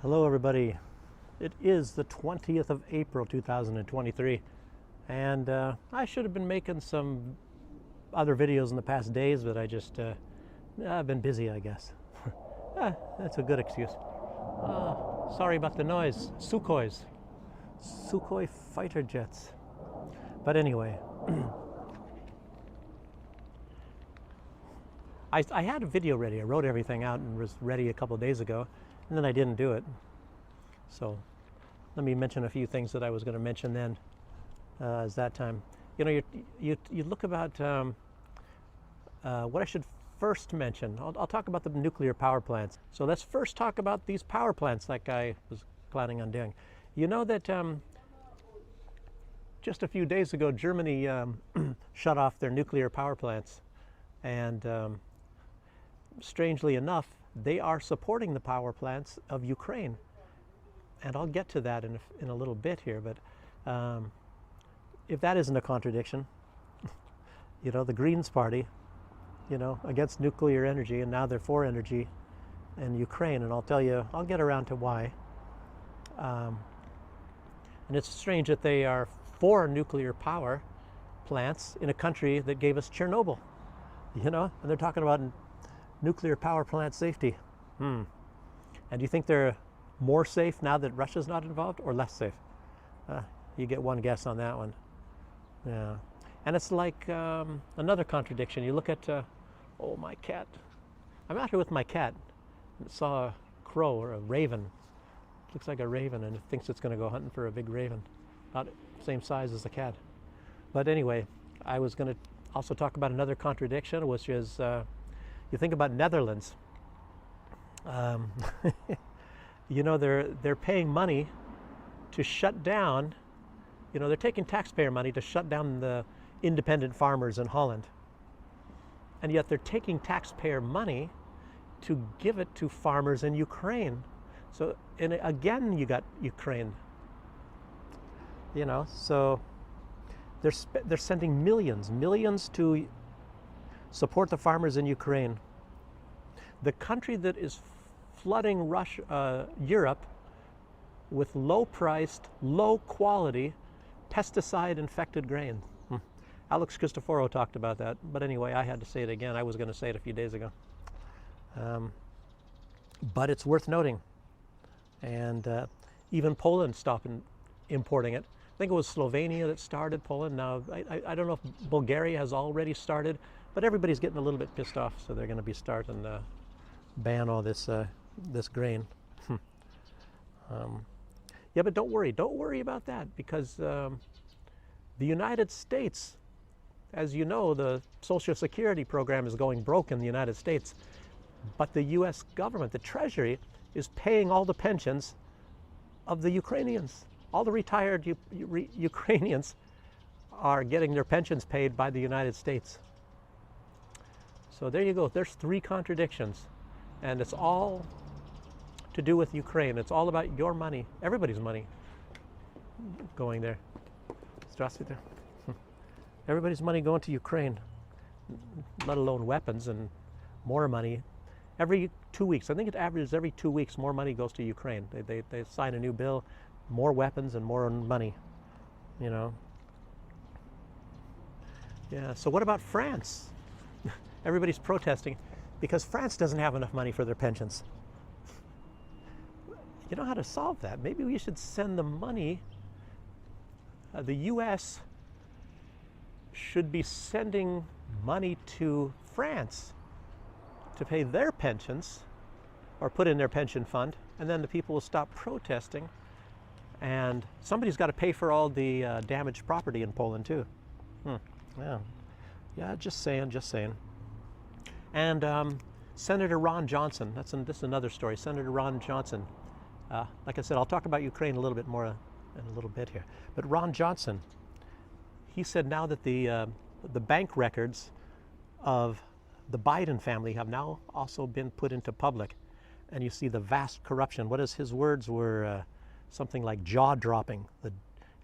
Hello everybody. It is the 20th of April 2023 and I should have been making some other videos in the past days, but I've been busy, I guess. That's a good excuse. Sorry about the noise. Sukhoi fighter jets. But anyway, I had a video ready. I wrote everything out and was ready a couple of days ago, and then I didn't do it. So let me mention a few things that I was going to mention then as that time. You know, you look about what I should first mention. I'll talk about the nuclear power plants. So let's first talk about these power plants like I was planning on doing. You know that just a few days ago, Germany shut off their nuclear power plants. And strangely enough, they are supporting the power plants of Ukraine. And I'll get to that in a little bit here. But if that isn't a contradiction, you know, the Greens Party, you know, against nuclear energy, and now they're for energy in Ukraine. And I'll tell you, I'll get around to why. And it's strange that they are for nuclear power plants in a country that gave us Chernobyl, you know, and they're talking about nuclear power plant safety. And do you think they're more safe now that Russia's not involved, or less safe? You get one guess on that one. Yeah. And it's like another contradiction. You look at, oh, my cat. I'm out here with my cat. I saw a crow or a raven. Looks like a raven, and it thinks it's going to go hunting for a big raven. Not the same size as the cat. But anyway, I was going to also talk about another contradiction, which is you think about Netherlands. You know, they're paying money to shut down, you know, they're taking taxpayer money to shut down the independent farmers in Holland. And yet they're taking taxpayer money to give it to farmers in Ukraine. So, and again, you got Ukraine. You know, so they're sending millions to support the farmers in Ukraine. The country that is flooding Europe with low-priced, low-quality, pesticide-infected grain. Alex Cristoforo talked about that, but anyway, I had to say it again. I was going to say it a few days ago. But it's worth noting. And even Poland stopped importing it. I think it was Slovenia that started Poland. Now, I don't know if Bulgaria has already started, but everybody's getting a little bit pissed off, so they're going to be starting to ban all this grain. Yeah, but don't worry about that, because the United States, as you know, the Social Security program is going broke in the United States, but the U.S. government, the Treasury, is paying all the pensions of the Ukrainians. All the retired Ukrainians are getting their pensions paid by the United States. So there you go. There's three contradictions. And it's all to do with Ukraine. It's all about your money, everybody's money going there. Здравствуйте. Everybody's money going to Ukraine, let alone weapons and more money. Every 2 weeks, I think it averages every 2 weeks, more money goes to Ukraine. They sign a new bill, more weapons and more money, you know. Yeah, so what about France? Everybody's protesting because France doesn't have enough money for their pensions. You know how to solve that? Maybe we should send the money. The U.S. should be sending money to France to pay their pensions or put in their pension fund, and then the people will stop protesting, and somebody's got to pay for all the damaged property in Poland too. Yeah, just saying. And Senator Ron Johnson, this is another story. Senator Ron Johnson, like I said, I'll talk about Ukraine a little bit more in a little bit here. But Ron Johnson, he said now that the bank records of the Biden family have now also been put into public, and you see the vast corruption. His words were something like jaw-dropping.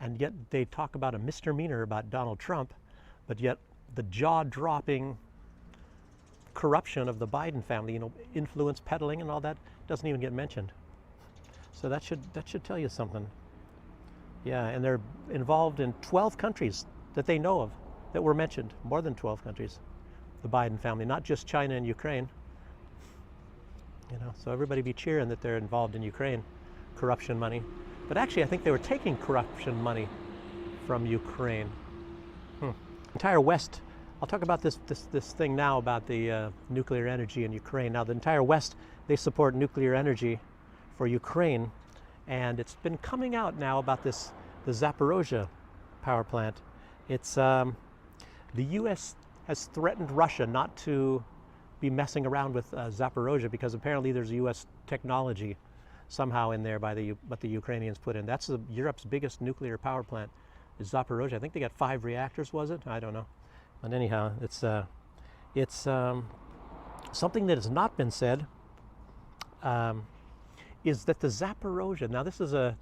And yet they talk about a misdemeanor about Donald Trump, but yet the jaw-dropping corruption of the Biden family, you know, influence peddling and all that, doesn't even get mentioned. So that should tell you something. Yeah, and they're involved in 12 countries that they know of that were mentioned, more than 12 countries, the Biden family, not just China and Ukraine. You know, so everybody be cheering that they're involved in Ukraine, corruption money. But actually, I think they were taking corruption money from Ukraine. Entire West, I'll talk about this thing now about the nuclear energy in Ukraine. Now, the entire West, they support nuclear energy for Ukraine, and it's been coming out now about the Zaporozhye power plant. It's the U.S. has threatened Russia not to be messing around with Zaporozhye because apparently there's U.S. technology somehow in there what the Ukrainians put in. That's Europe's biggest nuclear power plant, is Zaporozhye. I think they got 5 reactors, was it? I don't know. But anyhow, it's something that has not been said. Is that the Zaporozhye? Now this is a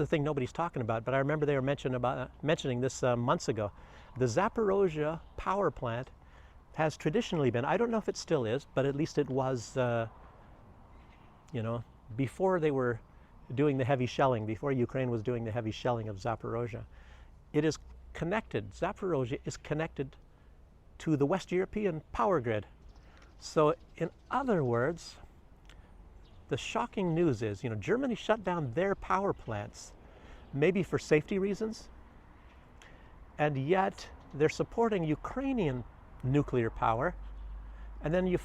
thing nobody's talking about, but I remember they were mentioning this months ago. The Zaporozhye power plant has traditionally been, I don't know if it still is, but at least it was, you know, before they were doing the heavy shelling, before Ukraine was doing the heavy shelling of Zaporozhye. It is connected, Zaporozhye is connected to the West European power grid. So in other words, the shocking news is, you know, Germany shut down their power plants, maybe for safety reasons, and yet they're supporting Ukrainian nuclear power. And then you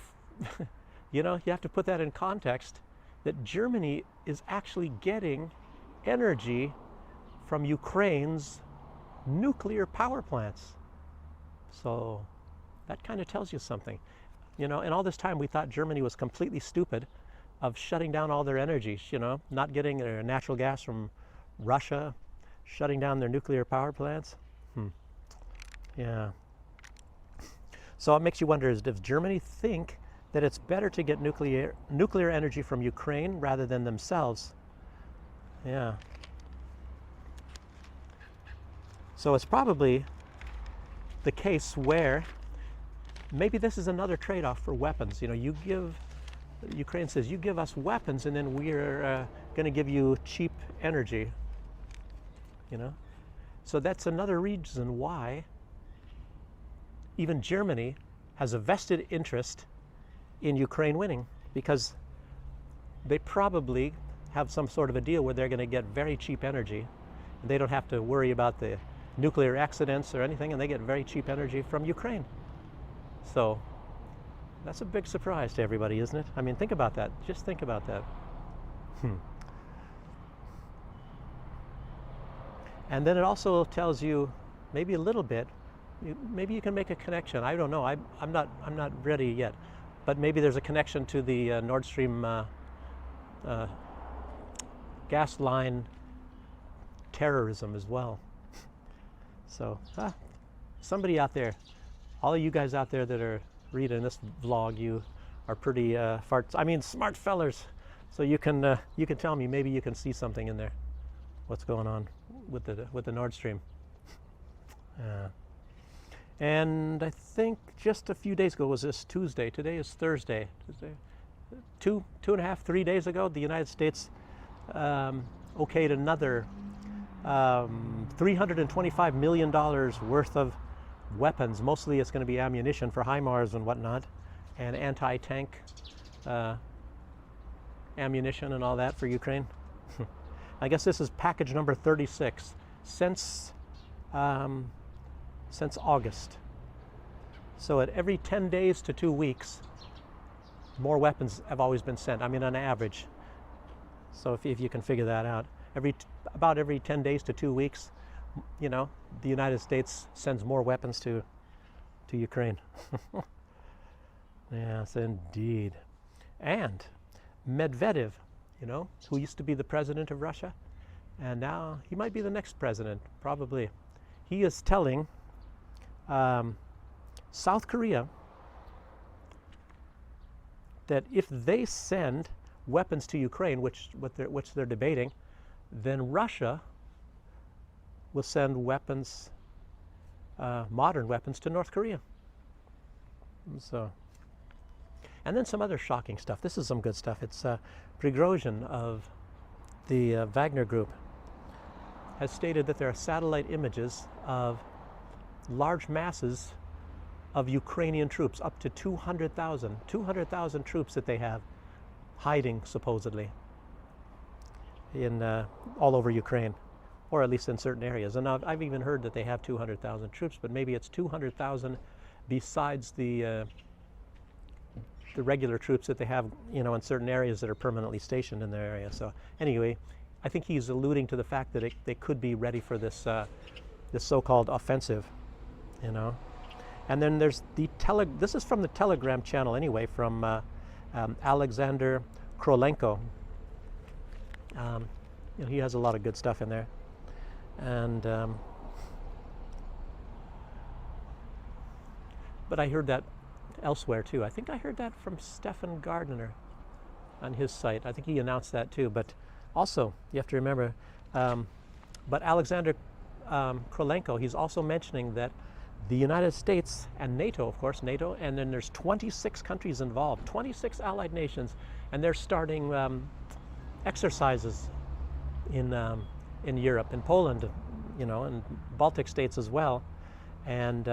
know, you have to put that in context that Germany is actually getting energy from Ukraine's nuclear power plants. So that kind of tells you something. You know, and all this time we thought Germany was completely stupid of shutting down all their energies, you know, not getting their natural gas from Russia, shutting down their nuclear power plants. Yeah. So it makes you wonder, does Germany think that it's better to get nuclear energy from Ukraine rather than themselves? Yeah. So it's probably the case where maybe this is another trade-off for weapons. You know, Ukraine says, you give us weapons and then we're going to give you cheap energy, you know. So that's another reason why even Germany has a vested interest in Ukraine winning, because they probably have some sort of a deal where they're going to get very cheap energy. They don't have to worry about the nuclear accidents or anything, and they get very cheap energy from Ukraine. So that's a big surprise to everybody, isn't it? I mean, think about that. Just think about that. And then it also tells you maybe a little bit, maybe you can make a connection. I don't know. I'm not ready yet, but maybe there's a connection to the Nord Stream gas line terrorism as well. So somebody out there, all of you guys out there that are reading this vlog, you are pretty smart fellers. So you can tell me, maybe you can see something in there. What's going on with the Nord Stream? And I think just a few days ago, was this Tuesday? Today is Thursday. Two and a half, 3 days ago, the United States okayed another $325 million worth of weapons. Mostly it's going to be ammunition for HIMARS and whatnot, and anti-tank ammunition and all that for Ukraine. I guess this is package number 36 since August. So at every 10 days to 2 weeks, more weapons have always been sent. I mean, on average. So if you can figure that out, about every 10 days to 2 weeks, you know, the United States sends more weapons to Ukraine. Yes, indeed. And Medvedev, you know, who used to be the president of Russia, and now he might be the next president, probably. He is telling South Korea that if they send weapons to Ukraine, which they're debating, then Russia will send weapons, modern weapons, to North Korea. So, and then some other shocking stuff. This is some good stuff. It's Prigozhin of the Wagner Group has stated that there are satellite images of large masses of Ukrainian troops, up to 200,000 troops that they have hiding supposedly in all over Ukraine, or at least in certain areas. And I've even heard that they have 200,000 troops, but maybe it's 200,000 besides the regular troops that they have, in certain areas that are permanently stationed in their area. So anyway, I think he's alluding to the fact that they could be ready for this this so-called offensive, And then there's this is from the Telegram channel anyway, from Alexander Krolenko. He has a lot of good stuff in there. And but I heard that elsewhere too. I think I heard that from Stefan Gardner on his site. I think he announced that too. But also, you have to remember, but Alexander Krolenko, he's also mentioning that the United States and NATO, of course, NATO, and then there's 26 countries involved, 26 allied nations, and they're starting exercises in Europe, in Poland, and Baltic states as well, and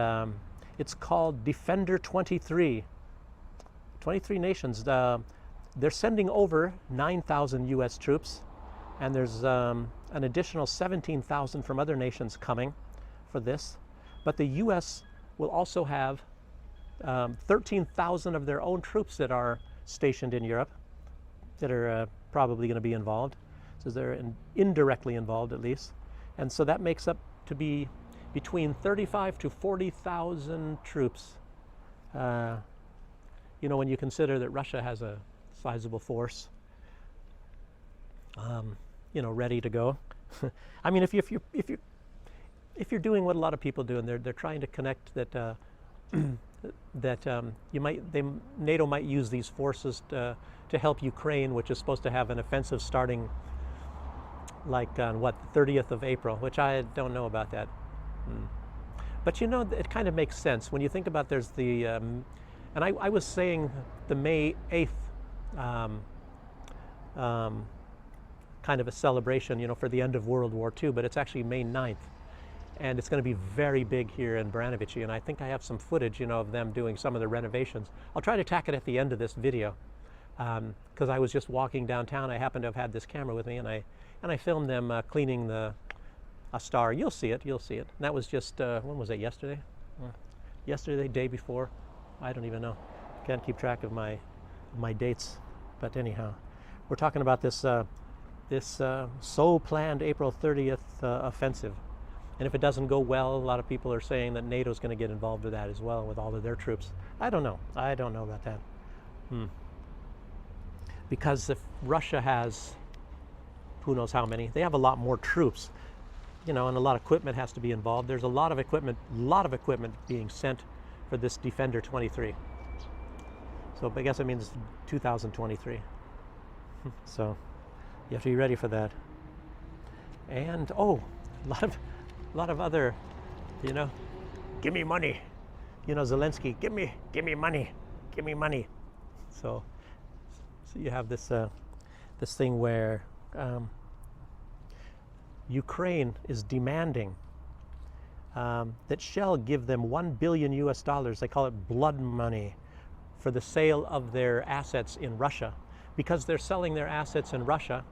it's called Defender 23. 23 nations. They're sending over 9,000 U.S. troops, and there's an additional 17,000 from other nations coming for this. But the U.S. will also have 13,000 of their own troops that are stationed in Europe that are probably going to be involved. So they're indirectly involved at least. And so that makes up to be between 35 to 40,000 troops. When you consider that Russia has a sizable force, ready to go. I mean, if you're doing what a lot of people do, and they're trying to connect that NATO might use these forces to help Ukraine, which is supposed to have an offensive starting like on the 30th of April, which I don't know about that. But it kind of makes sense when you think about there's the and I was saying the May 8th kind of a celebration, for the end of World War II, but it's actually May 9th. And it's going to be very big here in Branovici, and I think I have some footage, of them doing some of the renovations. I'll try to tack it at the end of this video, because I was just walking downtown. I happened to have had this camera with me, and I filmed them cleaning a star. You'll see it. And that was just when was it? Yesterday? Yesterday, day before. I don't even know. Can't keep track of my dates. But anyhow, we're talking about this so planned April 30th offensive. And if it doesn't go well, a lot of people are saying that NATO's going to get involved with that as well, with all of their troops. I don't know about that. Because if Russia has, who knows how many, they have a lot more troops, and a lot of equipment has to be involved. There's a lot of equipment being sent for this Defender 23. So I guess it means 2023. So you have to be ready for that. And a lot of other, give me money. Zelensky, give me money. So you have this thing where Ukraine is demanding that Shell give them $1 billion US. They call it blood money for the sale of their assets in Russia, because they're selling their assets in Russia.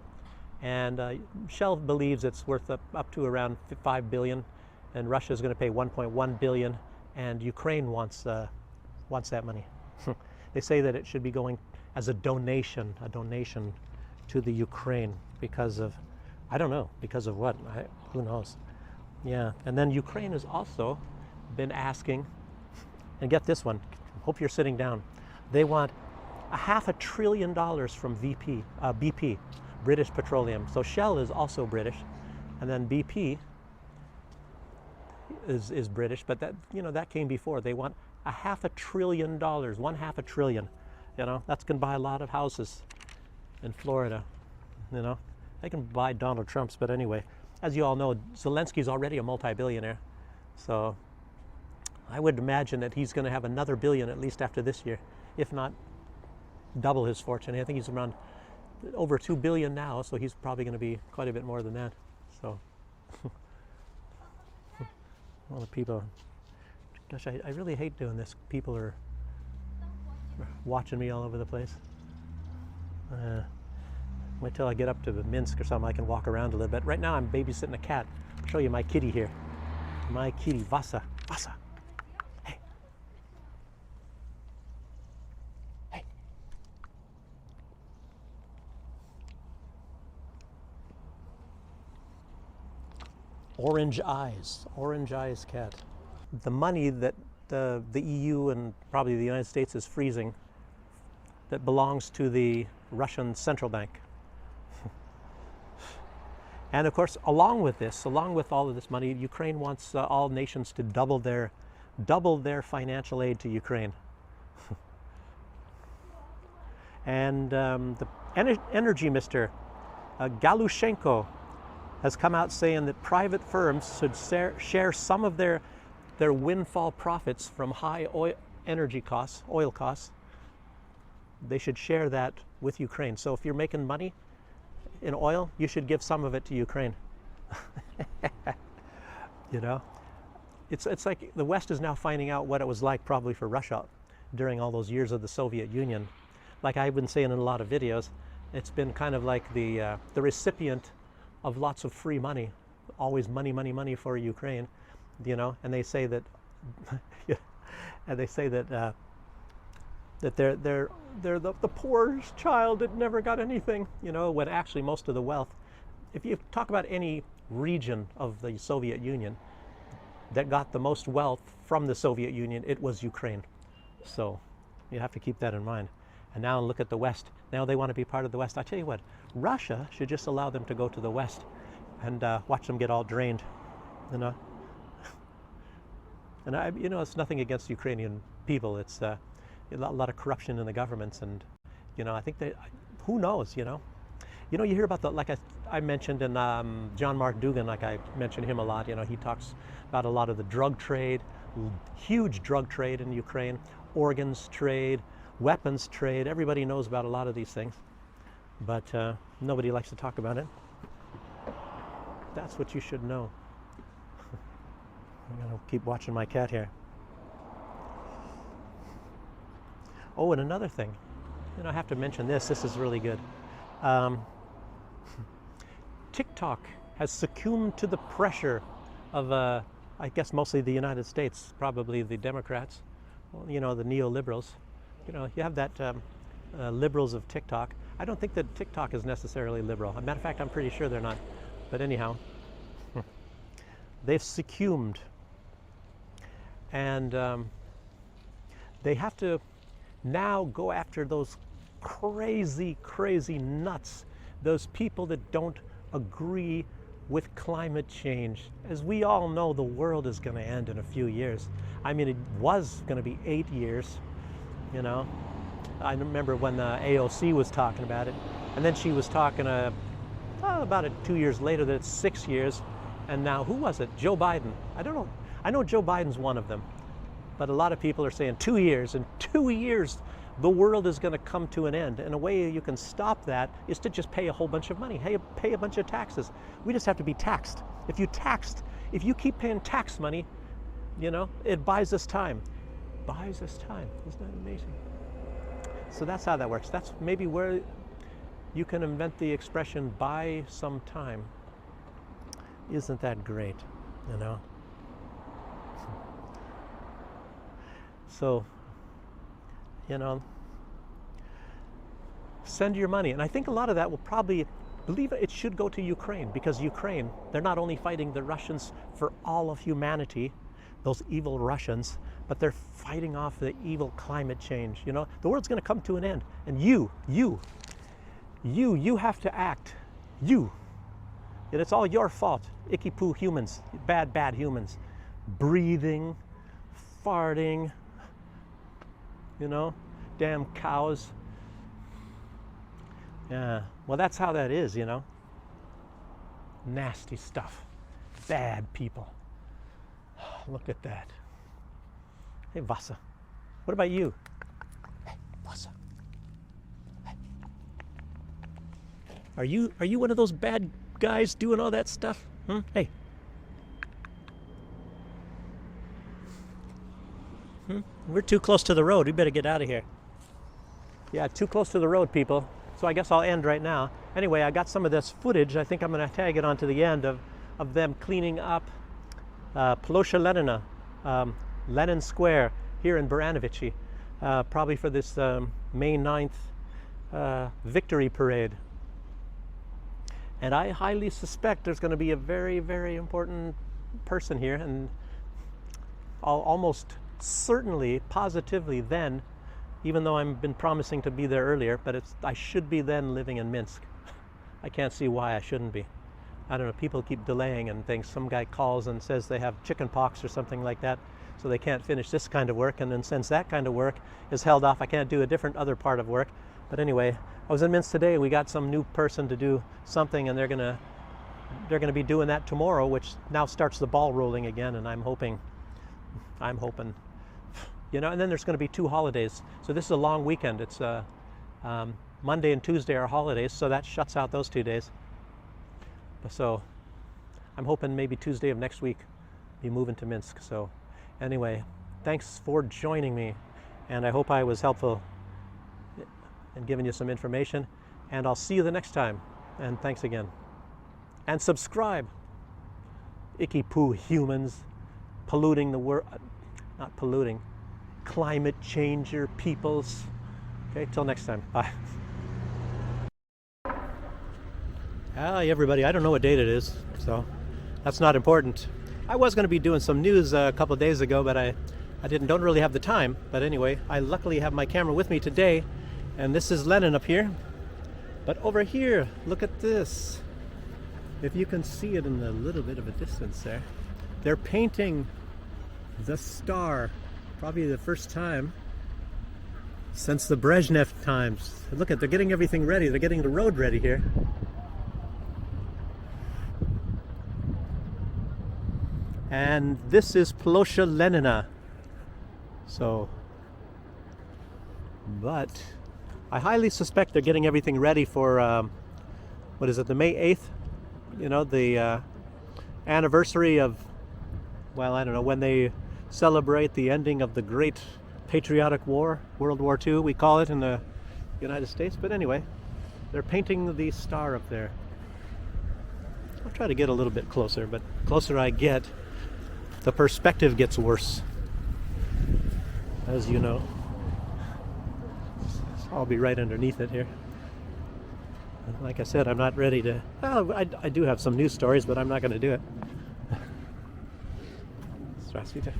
And Shell believes it's worth up to around $5 billion, and Russia is going to pay $1.1 billion, and Ukraine wants that money. They say that it should be going as a donation to the Ukraine because of, I don't know, because of what? Who knows? Yeah, and then Ukraine has also been asking, and get this one, hope you're sitting down, they want $500 billion from BP. British Petroleum. So Shell is also British, and then BP is British, but that came before. They want $500 billion, $1/2 trillion. That's going to buy a lot of houses in Florida. They can buy Donald Trump's, but anyway, as you all know, Zelensky's already a multi-billionaire, so I would imagine that he's going to have another billion at least after this year, if not double his fortune. I think he's around over 2 billion now, so he's probably going to be quite a bit more than that. So, all the people, gosh, I really hate doing this. People are watching me all over the place. Wait till I get up to Minsk or something, I can walk around a little bit. Right now I'm babysitting a cat. I'll show you my kitty here. My kitty, Vasa. Vasa. Hey. Hey. Orange eyes cat. The money that the EU and probably the United States is freezing that belongs to the Russian central bank. And of course, along with all of this money, Ukraine wants all nations to double their financial aid to Ukraine. And the energy minister, Galushenko, has come out saying that private firms should share some of their windfall profits from high energy costs, oil costs. They should share that with Ukraine. So if you're making money in oil, you should give some of it to Ukraine. You know, it's like the West is now finding out what it was like probably for Russia during all those years of the Soviet Union. Like I've been saying in a lot of videos, it's been kind of like the recipient of lots of free money, always money, money, money for Ukraine, you know. And they say that, and they say that that they're the poorest child that never got anything, you know, when actually most of the wealth, if you talk about any region of the Soviet Union that got the most wealth from the Soviet Union, it was Ukraine. So you have to keep that in mind. And now look at the West. Now they want to be part of the West. I tell you what, Russia should just allow them to go to the West and watch them get all drained, you know. And you know, it's nothing against Ukrainian people. It's a lot of corruption in the governments, and you know, I think who knows, you know, you hear about like I mentioned in John Mark Dougan, like I mentioned him a lot. You know, he talks about a lot of the drug trade, huge drug trade in Ukraine, organs trade, weapons trade. Everybody knows about a lot of these things, but nobody likes to talk about it. That's what you should know. I'm gonna keep watching my cat here. Oh, and another thing, you know, I have to mention this. This is really good. TikTok has succumbed to the pressure of, I guess, mostly the United States, probably the Democrats, you know, the neoliberals. You know, you have that liberals of TikTok. I don't think that TikTok is necessarily liberal. As a matter of fact, I'm pretty sure they're not. But anyhow, they've succumbed. And they have to now go after those crazy, crazy nuts, those people that don't agree with climate change. As we all know, the world is going to end in a few years. I mean, it was going to be 8 years, you know. I remember when AOC was talking about it, and then she was talking about it 2 years later that it's 6 years, and now who was it? Joe Biden. I don't know. I know Joe Biden's one of them. But a lot of people are saying 2 years. In 2 years, the world is going to come to an end. And a way you can stop that is to just pay a whole bunch of money, pay a bunch of taxes. We just have to be taxed. If you keep paying tax money, you know, it buys us time. Buys us time. Isn't that amazing? So that's how that works. That's maybe where you can invent the expression, buy some time. Isn't that great, you know? So, you know, send your money. And I think a lot of that will probably, believe it should go to Ukraine, because Ukraine, they're not only fighting the Russians for all of humanity, those evil Russians, but they're fighting off the evil climate change. You know, the world's going to come to an end. And you have to act. You. And it's all your fault. Icky poo humans, bad humans. Breathing, farting, you know, damn cows. Yeah, well, that's how that is, you know. Nasty stuff. Bad people. Look at that. Hey, Vasa. What about you? Hey, Vasa. Hey. Are you one of those bad guys doing all that stuff? Hey. We're too close to the road. We better get out of here. Yeah, too close to the road, people. So I guess I'll end right now. Anyway, I got some of this footage. I think I'm going to tag it onto the end of them cleaning up Plosha Lenina, Lenin Square here in Baranovichi, probably for this May 9th victory parade. And I highly suspect there's going to be a very, very important person here, and I'll almost certainly, positively then, even though I've been promising to be there earlier, but I should be then living in Minsk. I can't see why I shouldn't be. I don't know, people keep delaying and things. Some guy calls and says they have chicken pox or something like that, so they can't finish this kind of work, and then since that kind of work is held off, I can't do a different other part of work. But anyway, I was in Minsk today. We got some new person to do something, and they're gonna be doing that tomorrow, which now starts the ball rolling again, and I'm hoping, you know, and then there's going to be 2 holidays. So this is a long weekend. It's Monday and Tuesday are holidays, so that shuts out those 2 days. So I'm hoping maybe Tuesday of next week be moving to Minsk. So anyway, thanks for joining me, and I hope I was helpful in giving you some information, and I'll see you the next time. And thanks again. And subscribe. Icky poo humans polluting the world, not polluting, climate changer peoples. Okay, till next time. Bye. Hi everybody, I don't know what date it is, so that's not important. I was going to be doing some news a couple of days ago, but I don't really have the time. But anyway, I luckily have my camera with me today, and this is Lenin up here. But over here, look at this. If you can see it in a little bit of a distance there, they're painting the star, probably the first time since the Brezhnev times. Look at, they're getting everything ready. They're getting the road ready here. And this is Plosha Lenina. So, but I highly suspect they're getting everything ready for, what is it, the May 8th? You know, the anniversary of, well, I don't know, when they celebrate the ending of the Great Patriotic War, World War II, we call it in the United States. But anyway, they're painting the star up there. I'll try to get a little bit closer, but closer I get, the perspective gets worse, as you know. I'll be right underneath it here. Like I said, I'm not ready to, well, I do have some news stories, but I'm not going to do it. Здравствуйте.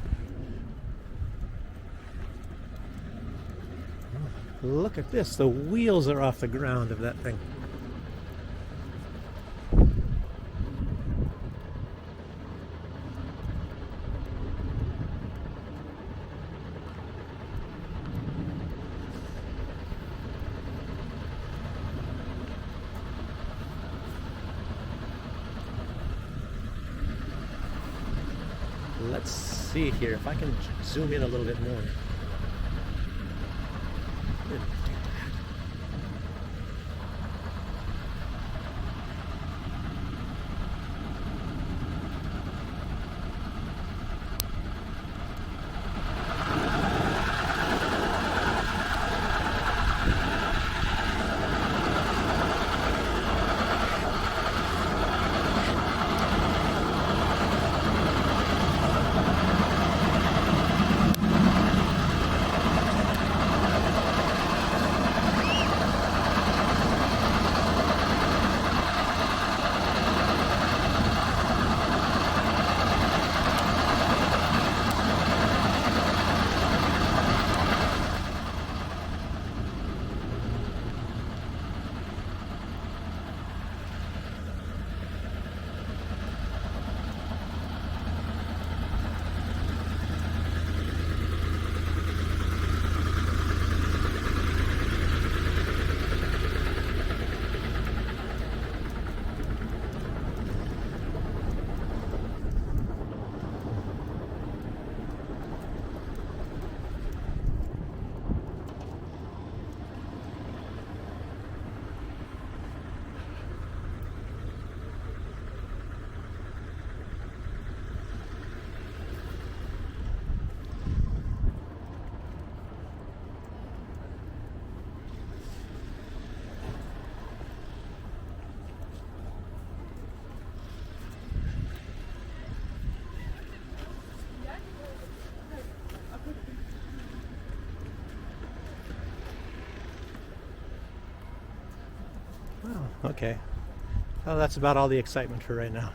Look at this, the wheels are off the ground of that thing. Let's see here if I can zoom in a little bit more. Okay. Well, that's about all the excitement for right now.